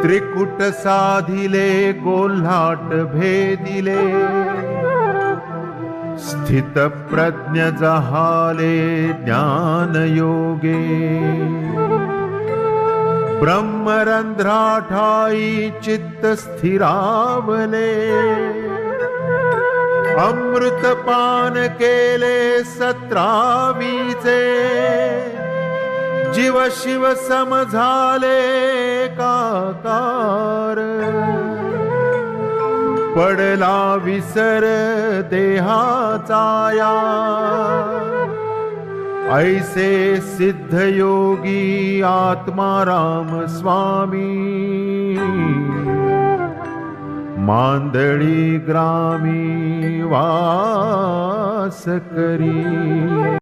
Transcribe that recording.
त्रिकुट साधिले गोल्हाट भेदिले, स्थित प्रज्ञ जहाले ज्ञान योगे। ब्रह्मरंध्राठाई चित्त स्थिरावले, अमृतपान केले 17वीचे। जीव शिव समझाले काकार, पडला विसर देहाचाया। ऐसे सिद्ध योगी आत्माराम स्वामी, मांदळी ग्रामी वास करी।